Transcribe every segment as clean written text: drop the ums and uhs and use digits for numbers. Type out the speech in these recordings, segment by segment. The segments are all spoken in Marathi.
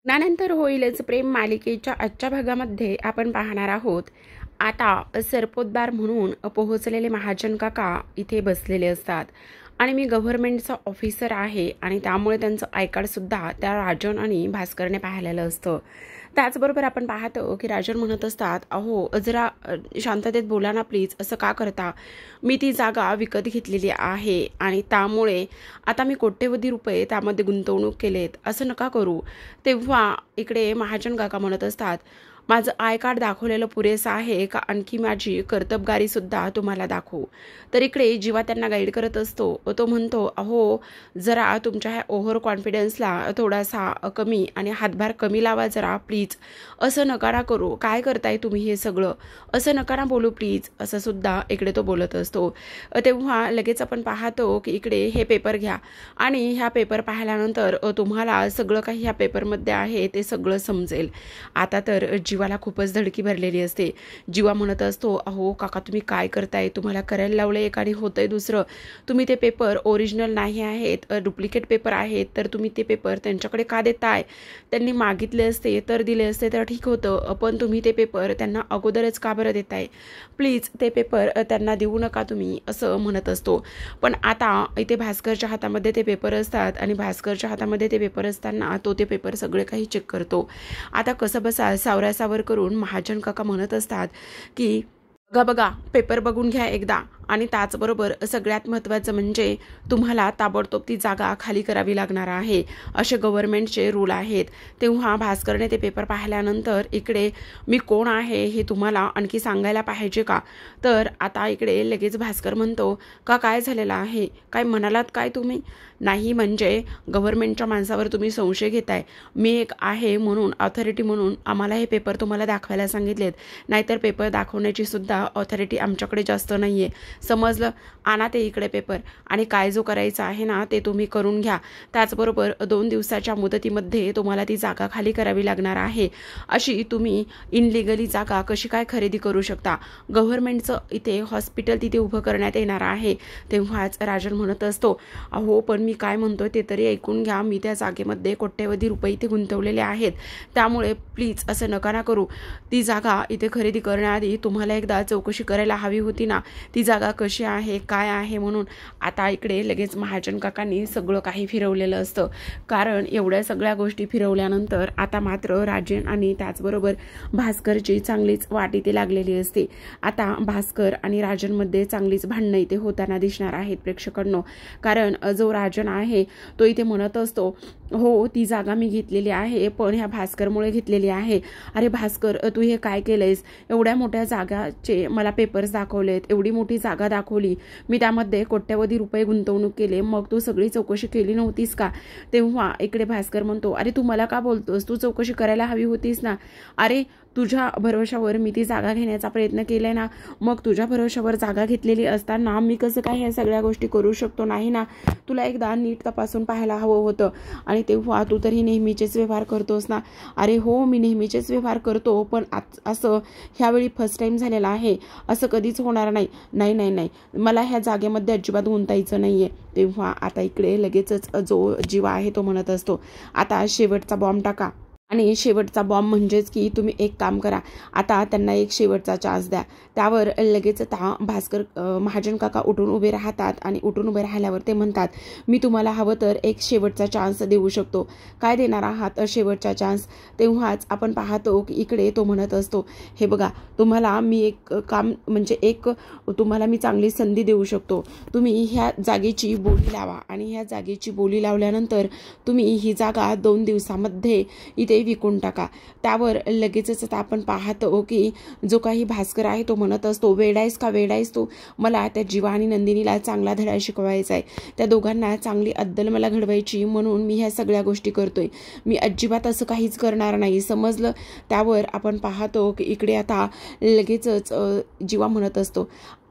त्यानंतर होईलच प्रेम मालिकेच्या आजच्या भागामध्ये आपण पाहणार आहोत. आता सरपोतदार म्हणून पोहोचलेले महाजन काका इथे बसलेले असतात आणि मी गव्हर्नमेंटचा ऑफिसर आहे आणि त्यामुळे त्यांचं आय कार्डसुद्धा त्या राजन आणि भास्करने पाहिलेलं असतं. त्याचबरोबर आपण पाहतो की राजन म्हणत असतात, अहो जरा शांततेत बोला ना प्लीज, असं का करता? मी ती जागा विकत घेतलेली आहे आणि त्यामुळे आता मी कोट्यवधी रुपये त्यामध्ये गुंतवणूक केलेत, असं नका करू. तेव्हा इकडे महाजन काका म्हणत असतात, माझं आय कार्ड दाखवलेलं पुरेसं आहे का आणखी माझी कर्तबगारीसुद्धा तुम्हाला दाखवू? तर इकडे जीवा त्यांना गाईड करत असतो. तो म्हणतो, अहो जरा तुमच्या ह्या ओव्हर कॉन्फिडन्सला थोडासा कमी आणि हातभार कमी लावा जरा प्लीज. असं नकारा करू, काय करताय तुम्ही हे सगळं, असं नकारा बोलू प्लीज, असं सुद्धा इकडे तो बोलत असतो. तेव्हा लगेच आपण पाहतो की इकडे हे पेपर घ्या आणि ह्या पेपर पाहिल्यानंतर तुम्हाला सगळं काही ह्या पेपरमध्ये आहे ते सगळं समजेल. आता तर जीवाला खूपच धडकी भरलेली असते. जीवा म्हणत असतो, अहो काका तुम्ही काय करताय, तुम्हाला करायला लावलं एक आणि होतंय दुसरं. तुम्ही ते पेपर ओरिजिनल नाही आहेत, डुप्लिकेट पेपर आहेत, तर तुम्ही ते पेपर त्यांच्याकडे का देताय? त्यांनी मागितले असते तर दिले असते तर ठीक होतं, पण तुम्ही ते पेपर त्यांना अगोदरच का बरं देताय? प्लीज ते पेपर त्यांना देऊ नका तुम्ही, असं म्हणत असतो. पण आता इथे भास्करच्या हातामध्ये ते पेपर असतात आणि भास्करच्या हातामध्ये ते पेपर असताना तो ते पेपर सगळे काही चेक करतो. आता कसं बसा सावरासावर करून महाजन काका म्हणत असतात की बघा पेपर बघून घ्या एकदा, आणि त्याचबरोबर सगळ्यात महत्त्वाचं म्हणजे तुम्हाला ताबडतोब ती जागा खाली करावी लागणार आहे, असे गव्हर्नमेंटचे रूल आहेत. तेव्हा भास्करने ते पेपर पाहिल्यानंतर इकडे मी कोण आहे हे तुम्हाला आणखी सांगायला पाहिजे का? तर आता इकडे लगेच भास्कर म्हणतो, का काय झालेलं आहे, काय म्हणालात काय तुम्ही? नाही म्हणजे गव्हर्नमेंटच्या माणसावर तुम्ही संशय घेताय. मी एक आहे म्हणून ऑथॉरिटी म्हणून आम्हाला हे पेपर तुम्हाला दाखवायला सांगितलेत, नाहीतर पेपर दाखवण्याची सुद्धा ऑथॉरिटी आमच्याकडे जास्त नाही आहे. समजलं? आणा ते इकडे पेपर आणि काय जो करायचं आहे ना ते तुम्ही करून घ्या. त्याचबरोबर 2 दिवसाच्या मुदतीमध्ये तुम्हाला ती जागा खाली करावी लागणार आहे. अशी तुम्ही इनलिगली जागा कशी काय खरेदी करू शकता? गव्हर्नमेंटचं इथे हॉस्पिटल तिथे उभं करण्यात येणार आहे. तेव्हाच राजन म्हणत असतो, अहो पण मी काय म्हणतोय ते तरी ऐकून घ्या. मी त्या जागेमध्ये कोट्यवधी रुपये इथे गुंतवलेले आहेत, त्यामुळे प्लीज असं नका ना करू. ती जागा इथे खरेदी करण्याआधी तुम्हाला एकदा चौकशी करायला हवी होती ना, ती जागा कशी आहे काय आहे म्हणून. आता इकडे लगेच महाजन काकांनी सगळं काही फिरवलेलं असतं, कारण एवढ्या सगळ्या गोष्टी फिरवल्यानंतर आता मात्र राजन आणि त्याचबरोबर भास्करची चांगलीच वाट इथे लागलेली असते. आता भास्कर आणि राजनमध्ये चांगलीच भांडणं इथे होताना दिसणार आहेत प्रेक्षकांनो, कारण जो राजन आहे तो इथे म्हणत असतो, हो ती जागा मी घेतलेली आहे पण ह्या भास्करमुळे घेतलेली आहे. अरे भास्कर तू हे काय केलंयस? एवढ्या मोठ्या जागाचे मला पेपर्स दाखवलेत, एवढी मोठी जागा दाखवली, मी त्यामध्ये कोट्यवधी रुपये गुंतवणूक केले, मग तू सगळी चौकशी केली नव्हतीस का? तेव्हा इकडे भास्कर म्हणतो, अरे तू मला का बोलतोस, तू चौकशी करायला हवी होतीस ना. अरे तुझ्या भरोशावर मी ती जागा घेण्याचा प्रयत्न केलाय ना, मग तुझ्या भरोशावर जागा घेतलेली असताना मी कसं काय ह्या सगळ्या गोष्टी करू शकतो? नाही ना, तुला एकदा नीट तपासून पाहायला हवं होतं. आणि तेव्हा तू तरी नेहमीचेच व्यवहार करतोस ना. अरे हो मी नेहमीचेच व्यवहार करतो, पण असं ह्यावेळी फर्स्ट टाइम झालेला आहे, असं कधीच होणार नाही. नाही नाही नाही, मला ह्या जागेमध्ये अजिबात गुंतायचं नाहीये. तेव्हा आता इकडे लगेचच जो जीवा आहे तो म्हणत असतो, आता शेवटचा बॉम्ब टाका. आणि शेवटचा बॉम्ब म्हणजेच की तुम्ही एक काम करा, आता त्यांना एक शेवटचा चान्स द्या. त्यावर लगेच भास्कर महाजन काका उठून उभे राहतात आणि उठून उभे राहिल्यावर ते म्हणतात, मी तुम्हाला हवं तर एक शेवटचा चान्स देऊ शकतो. काय देणार आहात शेवटचा चान्स? तेव्हाच आपण पाहतो की इकडे तो म्हणत असतो, हे बघा तुम्हाला मी एक काम म्हणजे एक तुम्हाला मी चांगली संधी देऊ शकतो. तुम्ही ह्या जागेची बोली लावा आणि ह्या जागेची बोली लावल्यानंतर तुम्ही ही जागा 2 दिवसामध्ये इथे विकून टाका. त्यावर लगेचच आपण पाहतो की जो काही भास्कर आहे तो म्हणत असतो, वेडायस का वेडायस तू? मला त्या जीवा आणि नंदिनीला चांगला धडा शिकवायचा आहे, त्या दोघांना चांगली अद्दल मला घडवायची, म्हणून मी ह्या सगळ्या गोष्टी करतोय. मी अजिबात असं काहीच करणार नाही, समजलं? त्यावर आपण पाहतो की इकडे आता लगेचच जीवा म्हणत असतो,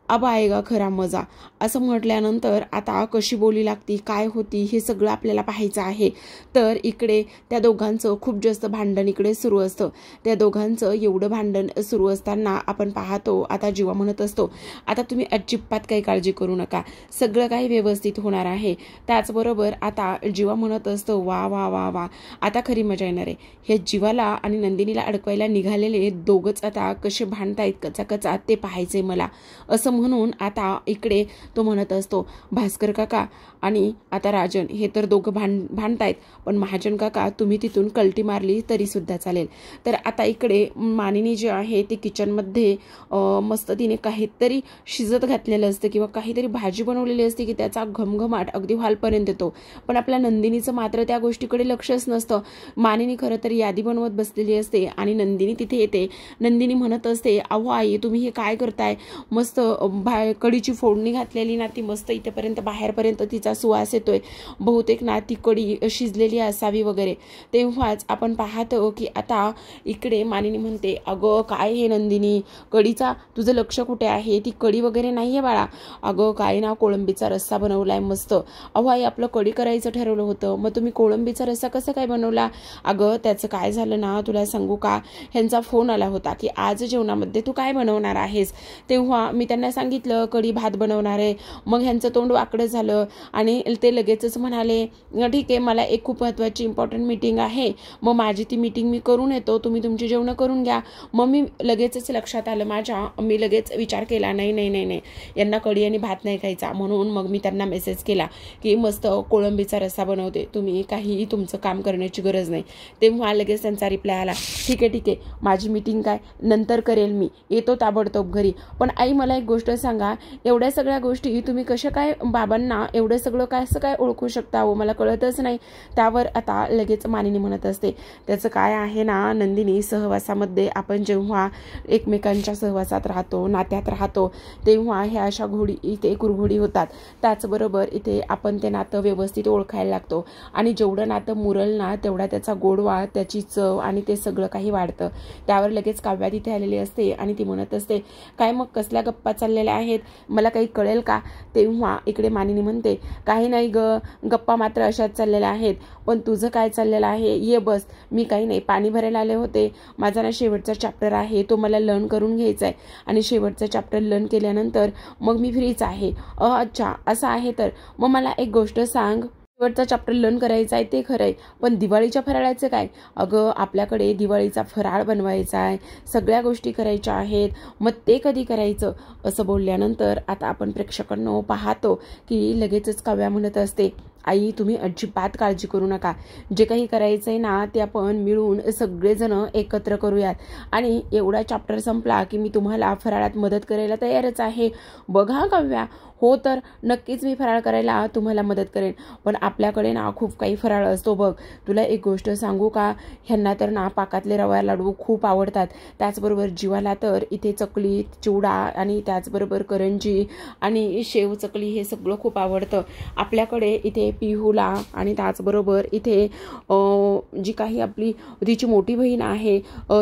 अब आएगा खरा मजा असं म्हटल्यानंतर आता कशी बोली लागती, काय होती, हे सगळं आपल्याला पाहायचं आहे. तर इकडे त्या दोघांचं खूप जास्त भांडण इकडे सुरू असतं. त्या दोघांचं एवढं भांडण सुरू असताना आपण पाहतो आता जीवा म्हणत असतो, आता तुम्ही अजिबात काही काळजी करू नका, सगळं काही व्यवस्थित होणार आहे. त्याचबरोबर आता जीवा म्हणत असतो, वा वा वा वा, आता खरी मजा येणार आहे. हे जीवाला आणि नंदिनीला अडकवायला निघालेले दोघंच आता कसे भांडतायत कचाकचा ते पाहायचे मला, असं म्हणून आता इकडे तो म्हणत असतो, भास्कर काका आणि आता राजन हे तर दोघं भांडतायत, पण महाजन काका तुम्ही तिथून कल्टी मारली तरी सुद्धा चालेल. तर आता इकडे मानिनी जे आहे ती किचनमध्ये मस्त तिने काहीतरी शिजत घातलेलं असतं किंवा काहीतरी भाजी बनवलेली असते की त्याचा घमघमाट अगदी व्हालपर्यंत येतो. पण आपल्या नंदिनीचं मात्र त्या गोष्टीकडे लक्षच नसतं. मानिनी खरं तर यादी बनवत बसलेली असते आणि नंदिनी तिथे येते. नंदिनी म्हणत असते, अहो आई तुम्ही हे काय करताय, मस्त कढीची फोडणी घातलेली ना ती मस्त इथेपर्यंत बाहेरपर्यंत तिचा सुवास येतोय, बहुतेक ना ती कढी शिजलेली असावी वगैरे. तेव्हाच आपण पाहतो की आता इकडे मानिनी म्हणते, अगं काय हे नंदिनी, कढीचा तुझं लक्ष कुठे आहे, ती कढी वगैरे नाहीये बाळा, अगं काय ना कोळंबीचा रस्सा बनवलाय मस्त. अहो आई आपलं कढी करायचं ठरवलं होतं, मग तुम्ही कोळंबीचा रस्सा कसा काय बनवला. अगं त्याचं काय झालं ना तुला सांगू का, ह्यांचा फोन आला होता की आज जेवणामध्ये तू काय बनवणार आहेस. तेव्हा मी त्यांना सांगितलं कढी भात बनवणार आहे. मग ह्यांचं तोंड वाकडं झालं आणि ते लगेचच म्हणाले, ठीक आहे मला एक खूप महत्त्वाची इम्पॉर्टंट मीटिंग आहे, मग माझी ती मीटिंग मी करून येतो, तुम्ही तुमची जेवणं करून घ्या. मग मी लगेचच लक्षात आलं माझ्या, मी लगेच विचार केला नाही नाही नाही नाही यांना कढी आणि भात नाही खायचा, म्हणून मग मी त्यांना मेसेज केला की मस्त कोळंबीचा रस्सा बनवते, तुम्ही काहीही तुमचं काम करण्याची गरज नाही. तेव्हा लगेच त्यांचा रिप्लाय आला, ठीक आहे माझी मीटिंग काय नंतर करेल, मी येतो ताबडतोब घरी. पण आई मला एक गोष्ट सांगा, एवढ्या सगळ्या गोष्टी तुम्ही कशा काय बाबांना एवढं सगळं कसं काय ओळखू शकता हो, मला कळतच नाही. त्यावर आता लगेच मानिनी म्हणत असते, त्याचं काय आहे ना नंदिनी, सहवासामध्ये आपण जेव्हा एकमेकांच्या सहवासात राहतो, नात्यात राहतो, तेव्हा ह्या अशा घोडी इथे कुरघोडी होतात. त्याचबरोबर इथे आपण ते नातं व्यवस्थित ओळखायला लागतो आणि जेवढं नातं मुरल ना तेवढा त्याचा गोडवा, त्याची चव आणि ते सगळं काही वाढतं. त्यावर लगेच काव्या तिथे आलेली असते आणि ती म्हणत असते, काय मग कसल्या गप्पा चाललेल्या आहेत, मला काही कळेल का. तेव्हा इकडे मानिनी म्हणते, काही नाही गप्पा मात्र अशाच चाललेल्या आहेत, पण तुझं काय चाललेलं आहे, ये बस. मी काही नाही, पाणी भरायला आले होते, माझा ना शेवटचा चॅप्टर आहे तो मला लर्न करून घ्यायचा आहे आणि शेवटचा चॅप्टर लर्न केल्यानंतर मग मी फ्रीच आहे. अच्छा असं आहे, तर मग मला एक गोष्ट सांग, शेवटचा चॅप्टर लर्न करायचा आहे ते खरं आहे, पण दिवाळीच्या फराळाचं काय. अगं आपल्याकडे दिवाळीचा फराळ बनवायचा आहे, सगळ्या गोष्टी करायच्या आहेत, मग ते कधी करायचं. असं बोलल्यानंतर आता आपण प्रेक्षकांनो पाहतो की लगेचच काव्या म्हणत असते, आई तुम्ही अजिबात काळजी करू नका, जे काही करायचं आहे ना ते आपण मिळून सगळेजण एकत्र करूयात आणि एवढा चॅप्टर संपला की मी तुम्हाला फराळात मदत करायला तयारच आहे. बघा काव्या, हो तर नक्कीच मी फराळ करायला तुम्हाला मदत करेन, पण आपल्याकडे ना खूप काही फराळ असतो बघ. तुला एक गोष्ट सांगू का, ह्यांना तर ना पाकातले रवा लाडू खूप आवडतात, त्याचबरोबर जीवाला तर इथे चकली, चिवडा आणि त्याचबरोबर करंजी आणि शेव चकली हे सगळं खूप आवडतं. आपल्याकडे इथे पिहूला आणि त्याचबरोबर इथे जी काही आपली तिची मोठी बहीण आहे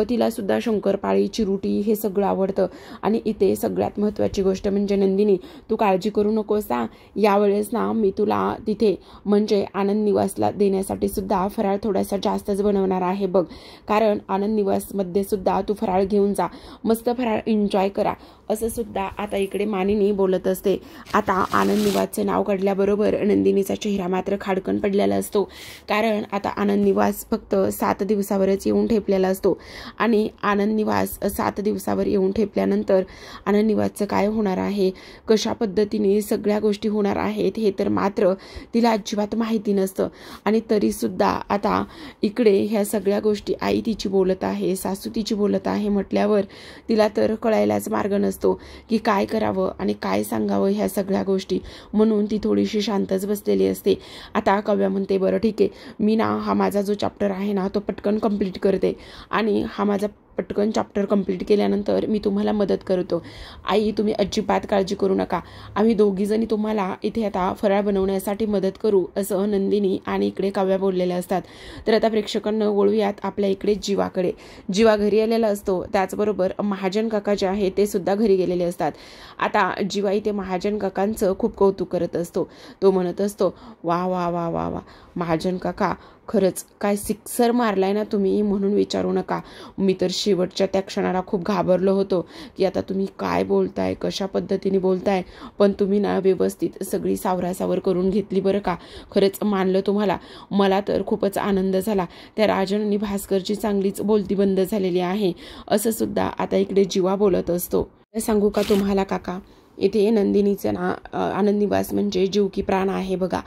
तिला सुद्धा शंकरपाळी, चिरोटी हे सगळं आवडतं. आणि इथे सगळ्यात महत्त्वाची गोष्ट म्हणजे नंदिनी, तू काळजी करू नकोस ना, यावेळेस ना मी तुला तिथे म्हणजे आनंद निवासला देण्यासाठी सुद्धा फराळ थोडासा जास्तच बनवणार आहे बघ, कारण आनंद निवासमध्ये सुद्धा तू फराळ घेऊन जा, मस्त फराळ एन्जॉय करा, असं सुद्धा आता इकडे मानिनी बोलत असते. आता आनंद निवासचे नाव काढल्याबरोबर नंदिनीचा चेहरा मात्र खाडकन पडलेला असतो, कारण आता आनंद निवास फक्त 7 दिवसावरच येऊन ठेपलेला असतो आणि आनंद निवास 7 दिवसावर येऊन ठेपल्यानंतर आनंद निवासचं काय होणार आहे, कशा पद्धतीने सगळ्या गोष्टी होणार आहेत हे तर मात्र तिला अजिबात माहिती नसतं. आणि तरीसुद्धा आता इकडे ह्या सगळ्या गोष्टी आई तिची बोलत आहे, सासू तिची बोलत आहे म्हटल्यावर तिला तर कळायलाच मार्ग नसतो की काय करावं आणि काय सांगावं ह्या सगळ्या गोष्टी, म्हणून ती थोडीशी शांतच बसलेली असते. आता काव्या म्हणते, बरं ठीक आहे, मी ना हा माझा जो चॅप्टर आहे ना तो पटकन कंप्लीट करते आणि हा माझा पटकन चॅप्टर कंप्लीट केल्यानंतर मी तुम्हाला मदत करतो. आई तुम्ही अजिबात काळजी करू नका, आम्ही दोघीजणी तुम्हाला इथे आता फराळ बनवण्यासाठी मदत करू, असं नंदिनी आणि इकडे काव्या बोललेल्या असतात. तर आता प्रेक्षकांना वळूयात आपल्या इकडे जीवाकडे. जीवा घरी आलेला असतो, त्याचबरोबर महाजन काका जे आहे ते सुद्धा घरी गेलेले असतात. आता जीवा इथे महाजन काकांचं खूप कौतुक करत असतो. तो म्हणत असतो, वा वा वा वा वा महाजन काका, खरंच काय सिक्सर मारलाय ना तुम्ही, म्हणून विचारू नका. मी तर शेवटच्या त्या क्षणाला खूप घाबरलो होतो की आता तुम्ही काय बोलताय, कशा पद्धतीने बोलताय, पण तुम्ही ना व्यवस्थित सगळी सावरासावर करून घेतली बरं का. खरंच मानलं तुम्हाला. मला तर खूपच आनंद झाला. त्या राजन आणि भास्करची चांगलीच बोलती बंद झालेली आहे, असं सुद्धा आता इकडे जीवा बोलत असतो. सांगू का तुम्हाला काका, इथे नंदिनीचं ना आनंद निवास म्हणजे जीव की प्राण आहे बघा.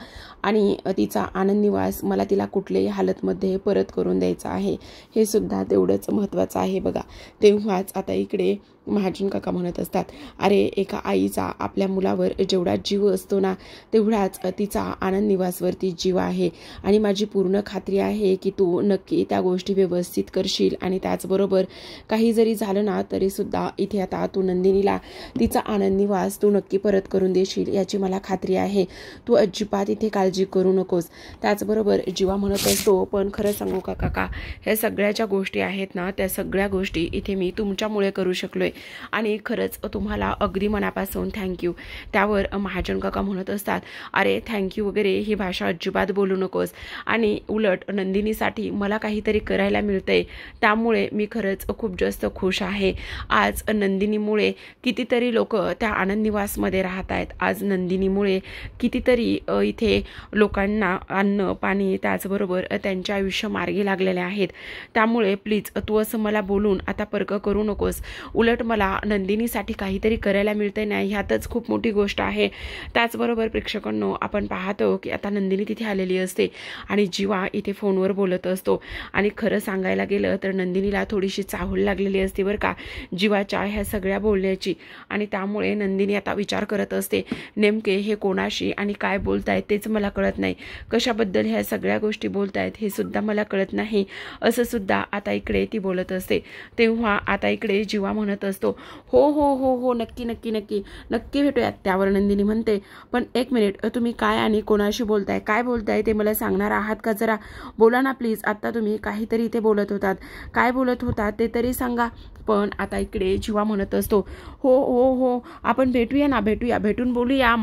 आणि तिचा आनंद निवास मला तिला कुठल्याही हालतमध्ये परत करून द्यायचा आहे, हे सुद्धा तेवढंच महत्त्वाचं आहे बघा. तेव्हाच आता इकडे महाजन काका म्हणत असतात, अरे एका आईचा आपल्या मुलावर जेवढा जीव असतो ना, तेवढाच तिचा आनंद निवासवरती जीव आहे. आणि माझी पूर्ण खात्री आहे की तू नक्की त्या गोष्टी व्यवस्थित करशील. आणि त्याचबरोबर काही जरी झालं ना तरी सुद्धा इथे आता तू नंदिनीला तिचा आनंद निवास तू नक्की परत करून देशील, याची मला खात्री आहे. तू अजिबात इथे काळजी करू नकोस. त्याचबरोबर जीवा म्हणत असतो, पण खरं सांगू का काका, ह्या सगळ्या ज्या गोष्टी आहेत ना, त्या सगळ्या गोष्टी इथे मी तुमच्यामुळे करू शकलोय आणि खरंच तुम्हाला अगदी मनापासून थँक्यू. त्यावर महाजन काका म्हणत असतात, अरे थँक्यू वगैरे ही भाषा अजिबात बोलू नकोस. आणि उलट नंदिनीसाठी मला काहीतरी करायला मिळतंय, त्यामुळे मी खरंच खूप जास्त खुश आहे. आज नंदिनीमुळे कितीतरी लोक त्या आनंद निवासमध्ये राहत आहेत. आज नंदिनीमुळे कितीतरी इथे लोकांना अन्न पाणी त्याचबरोबर त्यांचे आयुष्य मार्गी लागलेले आहेत. त्यामुळे प्लीज तू असं मला बोलून आता पर्क करू नकोस. उलट मला नंदिनीसाठी काहीतरी करायला मिळते नाही, ह्यातच खूप मोठी गोष्ट आहे. त्याचबरोबर प्रेक्षकांनो, आपण पाहतो की आता नंदिनी तिथे आलेली असते आणि जीवा इथे फोनवर बोलत असतो. आणि खरं सांगायला गेलं तर नंदिनीला थोडीशी चाहूल लागलेली असते बरं का जीवाच्या ह्या सगळ्या बोलण्याची. आणि त्यामुळे नंदिनी आता विचार करत असते, नेमके हे कोणाशी आणि काय बोलतायत तेच मला कळत नाही, कशाबद्दल ह्या सगळ्या गोष्टी बोलतायत हे सुद्धा मला कळत नाही, असं सुद्धा आता इकडे ती बोलत असते. तेव्हा आता इकडे जीवा म्हणत असतो, हो हो हो हो नक्की नक्की नक्की नक्की भेटूयात. त्यावर नंदिनी म्हणते, पण एक मिनिट, तुम्ही काय आणि कोणाशी बोलताय, काय बोलताय ते मला सांगणार आहात का? जरा बोला ना प्लीज. आता तुम्ही काहीतरी इथे बोलत होतात, काय बोलत होतात ते तरी सांगा. पण आता इकडे जीवा म्हणत असतो, हो हो हो आपण भेटूया ना, भेटून बोलूया.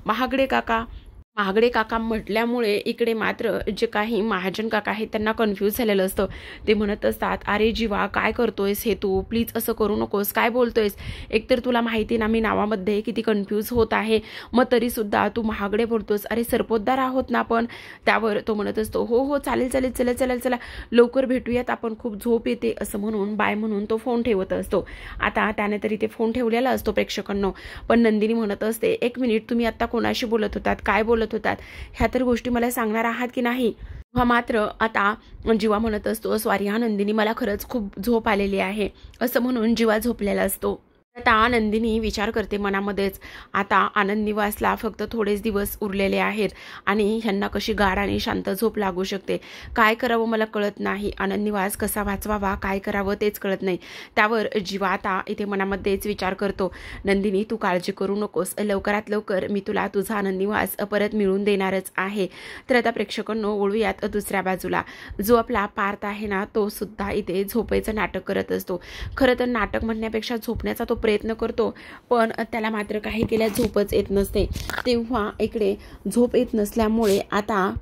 महागडे काका महागडे काका म्हटल्यामुळे इकडे मात्र जे काही महाजन काका आहेत त्यांना कन्फ्यूज झालेलं असतं. ते म्हणत असतात, अरे जीवा काय करतोयस हे तू, प्लीज असं करू नकोस, काय बोलतोयस. एकतर तुला माहिती ना मी नावामध्ये किती कन्फ्यूज होत आहे, मग तरी सुद्धा तू महागडे बोलतोस. अरे सरपोतदार आहोत ना आपण. त्यावर तो म्हणत असतो, हो हो चालेल चालेल चला चला चला लवकर भेटूयात आपण, खूप झोप येते, असं म्हणून बाय म्हणून तो फोन ठेवत असतो. आता त्याने तरी ते फोन ठेवलेला असतो प्रेक्षकांनो. पण नंदिनी म्हणत असते, एक मिनिट, तुम्ही आता कोणाशी बोलत होतात, काय बोलत होतात, ह्या तर गोष्टी मला सांगणार आहात की नाही. हा मात्र आता जीवा म्हणत असतो, सॉरी हा नंदिनी, मला खरंच खूप झोप आलेली आहे, असं म्हणून जीवा झोपलेला असतो. आता नंदिनी विचार करते मनामध्येच, आता आनंद निवासला फक्त थोडेच दिवस उरलेले आहेत आणि ह्यांना कशी गाढ आणि शांत झोप लागू शकते, काय करावं मला कळत नाही, आनंद निवास कसा वाचवावा, काय करावं तेच कळत नाही. त्यावर जीवा आता इथे मनामध्येच विचार करतो, नंदिनी तू काळजी करू नकोस, लवकरात लवकर मी तुला तुझा आनंद निवास परत मिळवून देणारच आहे. तर आता प्रेक्षकांनो वळूयात दुसऱ्या बाजूला. जो आपला पार्थ आहे ना, तो सुद्धा इथे झोपेचं नाटक करत असतो. खरं तर नाटक म्हणण्यापेक्षा झोपण्याचा तो प्रयत्न करतो, पण त्याला मात्र काही केल्या झोपच येत नसते. तेव्हा इकडे झोप येत नसल्यामुळे आता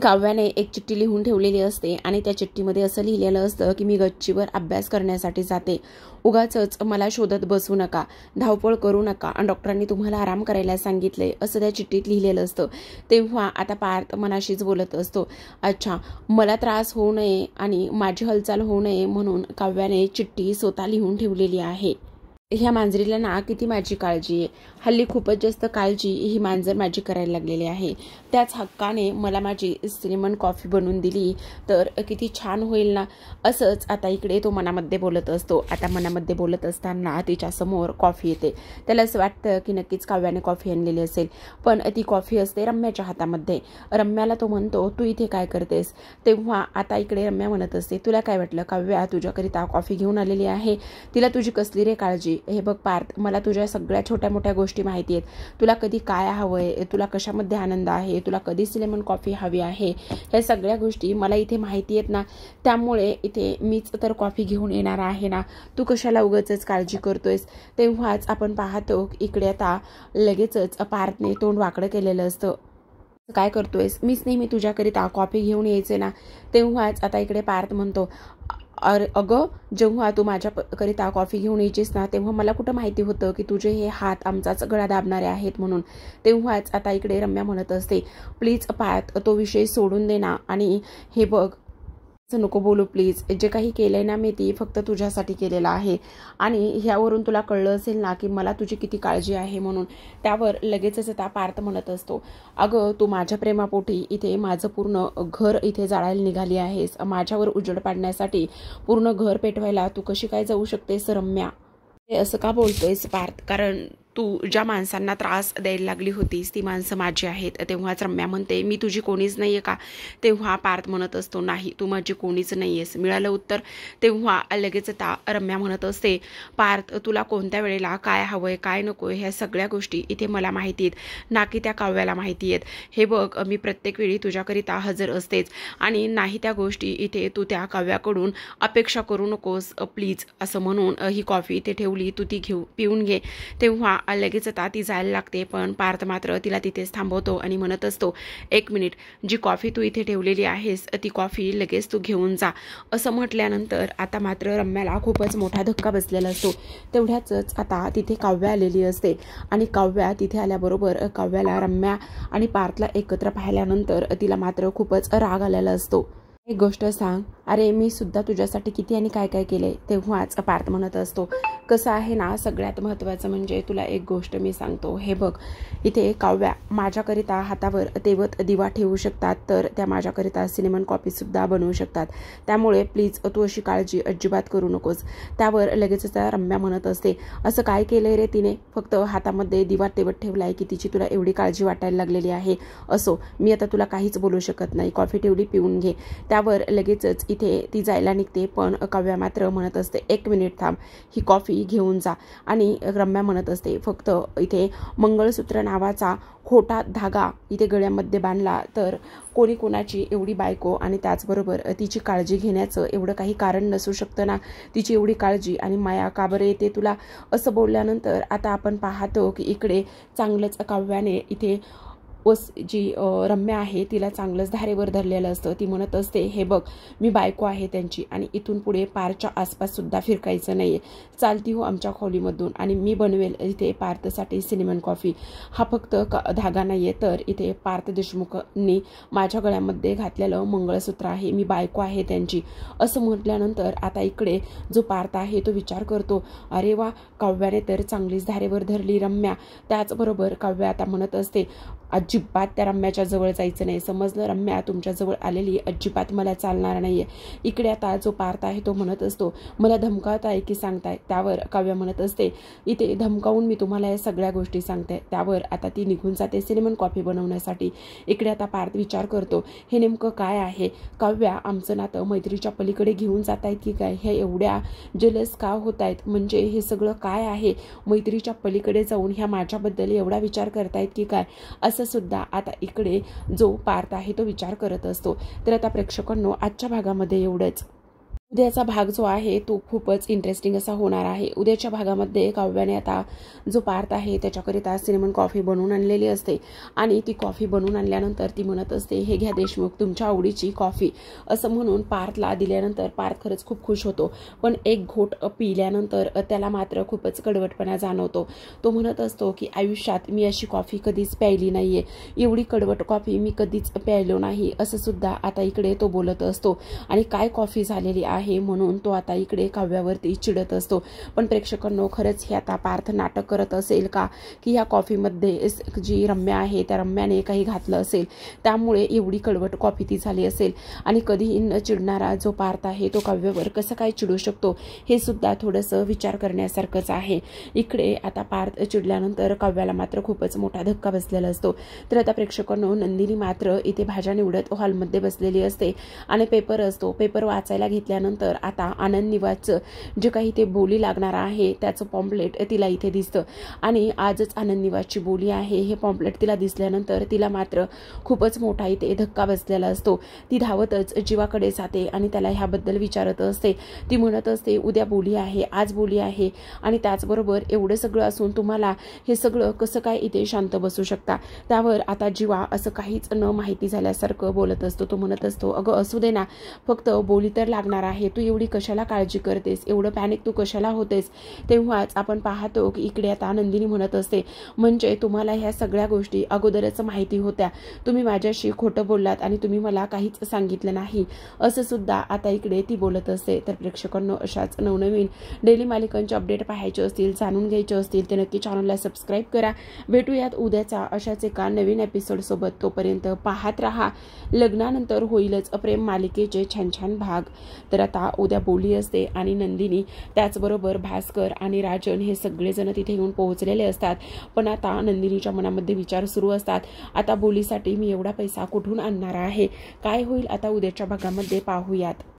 काव्याने एक चिठ्ठी लिहून ठेवलेली असते आणि त्या चिठ्ठीमध्ये असं लिहिलेलं असतं की मी गच्चीवर अभ्यास करण्यासाठी जाते, उगाचच मला शोधत बसू नका, धावपळ करू नका आणि डॉक्टरांनी तुम्हाला आराम करायला सांगितले, असं त्या चिठ्ठीत लिहिलेलं असतं. तेव्हा आता पार्थ मनाशीच बोलत असतो, अच्छा मला त्रास होऊ नये आणि माझी हालचाल होऊ नये म्हणून काव्याने चिठ्ठी स्वतः लिहून ठेवलेली आहे. ह्या मांजरीला ना किती माझी काळजी आहे, हल्ली खूपच जास्त काळजी ही मांजर माझी करायला लागलेली आहे. त्याच हक्काने मला माझी सिनेमन कॉफी बनवून दिली तर किती छान होईल ना. असंच आता इकडे तो मनामध्ये बोलत असतो. आता मनामध्ये बोलत असताना तिच्यासमोर कॉफी येते. त्याला असं वाटतं की नक्कीच काव्याने कॉफी आणलेली असेल, पण ती कॉफी असते रम्याच्या हातामध्ये. रम्याला तो म्हणतो, तू इथे काय करतेस? तेव्हा आता इकडे रम्या म्हणत असते, तुला काय वाटलं काव्या तुझ्याकरिता कॉफी घेऊन आलेली आहे, तिला तुझी कसली रे काळजी. हे बघ पार्थ, मला तुझ्या सगळ्या छोट्या मोठ्या गोष्टी माहिती आहेत. तुला कधी काय हवंय, तुला कशामध्ये आनंद आहे, तुला कधी सिनेमन कॉफी हवी आहे, ह्या सगळ्या गोष्टी मला इथे माहिती आहेत ना. त्यामुळे इथे मीच तर कॉफी घेऊन येणार आहे ना, तू कशाला उगाचच काळजी करतोयस. तेव्हाच आपण पाहतो इकडे आता लगेचच पार्थने तोंड वाकडं केलेलं असतं. काय करतोयस, मीच नेहमी तुझ्याकरिता कॉफी घेऊन यायचे ना. तेव्हाच आता इकडे पार्थ म्हणतो, अगं जेव्हा तू माझ्याकरिता कॉफी घेऊन यायचीस ना, तेव्हा मला कुठं माहिती होतं की तुझे हे हात आमचाच गळा दाबणारे आहेत म्हणून. तेव्हाच आता इकडे रम्या म्हणत असते, प्लीज पार्थ तो विषय सोडून दे ना, आणि हे बघ असं नको बोलू प्लीज. जे काही केलंय ना मी ती फक्त तुझ्यासाठी केलेलं आहे, आणि ह्यावरून तुला कळलं असेल ना की मला तुझी किती काळजी आहे म्हणून. त्यावर लगेचच आता पार्थ म्हणत असतो, अगं तू माझ्या प्रेमापोटी इथे माझं पूर्ण घर इथे जाळायला निघाली आहेस. माझ्यावर उजेड पाडण्यासाठी पूर्ण घर पेटवायला तू कशी काय जाऊ शकतेस रम्या. असं का बोलतोयस पार्थ, कारण तू ज्या माणसांना त्रास द्यायला लागली होतीस ती माणसं माझी आहेत. तेव्हाच रम्या म्हणते, मी तुझी कोणीच नाही आहे का. तेव्हा पार्थ म्हणत असतो, नाही तू माझी कोणीच नाही आहेस. मिळालं उत्तर. तेव्हा लगेच आता रम्या म्हणत असते, पार्थ तुला कोणत्या वेळेला काय हवंय काय नको ह्या सगळ्या गोष्टी इथे मला माहिती आहेत ना की त्या काव्याला माहिती आहेत. हे बघ मी प्रत्येक वेळी तुझ्याकरिता हजर असतेच, आणि नाही त्या गोष्टी इथे तू त्या काव्याकडून अपेक्षा करू नकोस प्लीज. असं म्हणून ही कॉफी इथे ठेवली, तू ती पिऊन घे. तेव्हा लगेच आता ती जायला लागते, पण पार्थ मात्र तिला तिथेच थांबवतो आणि म्हणत असतो, एक मिनिट, जी कॉफी तू इथे ठेवलेली आहेस ती कॉफी लगेच तू घेऊन जा. असं म्हटल्यानंतर आता मात्र रम्याला खूपच मोठा धक्का बसलेला असतो. तेवढ्याच आता तिथे काव्या आलेली असते, आणि काव्या तिथे आल्याबरोबर काव्याला रम्या आणि पार्थला एकत्र पाहिल्यानंतर तिला मात्र खूपच राग आलेला असतो. एक गोष्ट सांग, अरे मी सुद्धा तुझ्यासाठी किती आणि काय काय केले. तेव्हाच पार्थ म्हणत असतो, कसं आहे ना, सगळ्यात महत्त्वाचं म्हणजे तुला एक गोष्ट मी सांगतो. हे बघ इथे काव्या माझ्याकरिता हातावर तेवत दिवा ठेवू शकतात, तर त्या माझ्याकरिता सिनेमन कॉपीसुद्धा बनवू शकतात. त्यामुळे प्लीज तू अशी काळजी अजिबात करू नकोस. त्यावर लगेच त्या रम्या म्हणत असते, असं काय केलंय रे तिने, फक्त हातामध्ये दिवा तेवत ठेवलाय की तिची तुला एवढी काळजी वाटायला लागलेली आहे. असो, मी आता तुला काहीच बोलू शकत नाही. कॉफी ठेवली, पिऊन घे. त्यावर लगेचच इथे ती जायला निघते, पण काव्या मात्र म्हणत असते, एक मिनिट थांब, ही कॉफी घेऊन जा. आणि रम्या म्हणत असते, फक्त इथे मंगळसूत्र नावाचा खोटा धागा इथे गळ्यामध्ये बांधला तर कोणी कोणाची एवढी बायको आणि त्याचबरोबर तिची काळजी घेण्याचं एवढं काही कारण नसू शकतं ना. तिची एवढी काळजी आणि माया का बरं येते तुला. असं बोलल्यानंतर आता आपण पाहतो की इकडे चांगलंच काव्याने इथे जी रम्या आहे तिला चांगलंच धारेवर धरलेलं असतं. ती म्हणत असते, हे बघ मी बायको आहे त्यांची, आणि इथून पुढे पारच्या आसपाससुद्धा फिरकायचं नाही आहे. चालती हो आमच्या खोलीमधून, आणि मी बनवेल इथे पार्थसाठी सिनेमन कॉफी. हा फक्त धागा नाही आहे, तर इथे पार्थ देशमुखनी माझ्या गळ्यामध्ये घातलेलं मंगळसूत्र आहे. मी बायको आहे त्यांची. असं म्हटल्यानंतर आता इकडे जो पार्थ आहे तो विचार करतो, अरे वा, काव्याने तर चांगलीच धारेवर धरली रम्या. त्याचबरोबर काव्या आता म्हणत असते, अजिबात त्या रम्याच्या जवळ जायचं नाही, समजलं. रम्या तुमच्या जवळ आलेली अजिबात मला चालणार नाहीये. इकडे आता जो पार्थ आहे तो म्हणत असतो, मला धमकावताय की सांगताय. त्यावर काव्या म्हणत असते, इथे धमकावून मी तुम्हाला या सगळ्या गोष्टी सांगते. त्यावर आता ती निघून जाते सिनेमन कॉफी बनवण्यासाठी. इकडे आता पार्थ विचार करतो, हे नेमकं काय आहे. काव्या आमचं नातं मैत्रीच्या पलीकडे घेऊन जात आहेत की काय. हे एवढ्या जेलस का होत आहेत, म्हणजे हे सगळं काय आहे. मैत्रीच्या पलीकडे जाऊन ह्या माझ्याबद्दल एवढा विचार करतायत की काय. असं सुद्धा आता इकडे जो पार्थ आहे तो विचार करत असतो. तर आता प्रेक्षकांनो आजच्या भागामध्ये एवढंच. उद्याचा भाग जो आहे तो खूपच इंटरेस्टिंग असा होणार आहे. उद्याच्या भागामध्ये काव्याने आता जो पार्थ आहे त्याच्याकरिता सिनेमन कॉफी बनवून आणलेली असते, आणि ती कॉफी बनवून आणल्यानंतर ती म्हणत असते, हे घ्या देशमुख तुमच्या आवडीची कॉफी. असं म्हणून पार्थला दिल्यानंतर पार्थ खरंच खूप खुश होतो, पण एक घोट पिल्यानंतर त्याला मात्र खूपच कडवटपणा जाणवतो. तो म्हणत असतो की आयुष्यात मी अशी कॉफी कधीच प्यायली नाहीये, एवढी कडवट कॉफी मी कधीच प्यायलो नाही. असं सुद्धा आता इकडे तो बोलत असतो. आणि काय कॉफी झालेली आहे आहे म्हणून तो आता इकडे काव्यावरती चिडत असतो. पण प्रेक्षकांनो, खरंच हे आता पार्थ नाटक करत असेल का, की ह्या कॉफीमध्ये जी रम्या आहे त्या रम्याने काही घातलं असेल, त्यामुळे एवढी कडवट कॉफी ती झाली असेल. आणि कधीही न चिडणारा जो पार्थ आहे तो काव्यावर कसं काय चिडू शकतो, हे सुद्धा थोडंसं विचार करण्यासारखंच आहे. इकडे आता पार्थ चिडल्यानंतर काव्याला मात्र खूपच मोठा धक्का बसलेला असतो. तर आता प्रेक्षकांनो, नंदिनी मात्र इथे भाज्या निवडत हॉलमध्ये बसलेली असते आणि पेपर असतो. पेपर वाचायला घेतल्यानंतर आता आनंद निवासचं जे काही ते बोली लागणार आहे त्याचं पॉम्पलेट तिला इथे दिसतं आणि आजच आनंद निवासची बोली आहे हे पॉम्पलेट तिला दिसल्यानंतर तिला मात्र खूपच मोठा इथे धक्का बसलेला असतो. ती धावतच जीवाकडे जाते आणि त्याला ह्याबद्दल विचारत असते. ती म्हणत असते, उद्या बोली आहे, आज बोली आहे आणि त्याचबरोबर एवढं सगळं असून तुम्हाला हे सगळं कसं काय इथे शांत बसू शकता. त्यावर आता जीवा असं काहीच न माहिती झाल्यासारखं बोलत असतो. तो म्हणत असतो, अगं असू दे ना, फक्त बोली तर लागणार आहे, तू एवढी कशाला काळजी करतेस, एवढं पॅनिक तू कशाला होतेस. तेव्हाच आपण पाहतो की इकडे आता नंदिनी म्हणत असते, म्हणजे तुम्हाला ह्या सगळ्या गोष्टी अगोदरच माहिती होत्या, तुम्ही माझ्याशी खोटं बोललात आणि तुम्ही मला काहीच सांगितलं नाही, असं सुद्धा आता इकडे ती बोलत असते. तर प्रेक्षकांनो, अशाच नवनवीन डेली मालिकांचे अपडेट पाहायचे असतील, जाणून घ्यायचे असतील तर नक्की चॅनलला सबस्क्राईब करा. भेटूयात उद्याचा अशाच एका नवीन एपिसोडसोबत. तोपर्यंत पाहत राहा लग्नानंतर होईलच प्रेम मालिकेचे छान छान भाग. तर आता उद्या बोली असते आणि नंदिनी त्याचबरोबर भास्कर आणि राजन हे सगळेजण तिथे येऊन पोहोचलेले असतात. पण आता नंदिनीच्या मनामध्ये विचार सुरू असतात, आता बोलीसाठी मी एवढा पैसा कुठून आणणार आहे, काय होईल आता उद्याच्या भागामध्ये पाहूयात.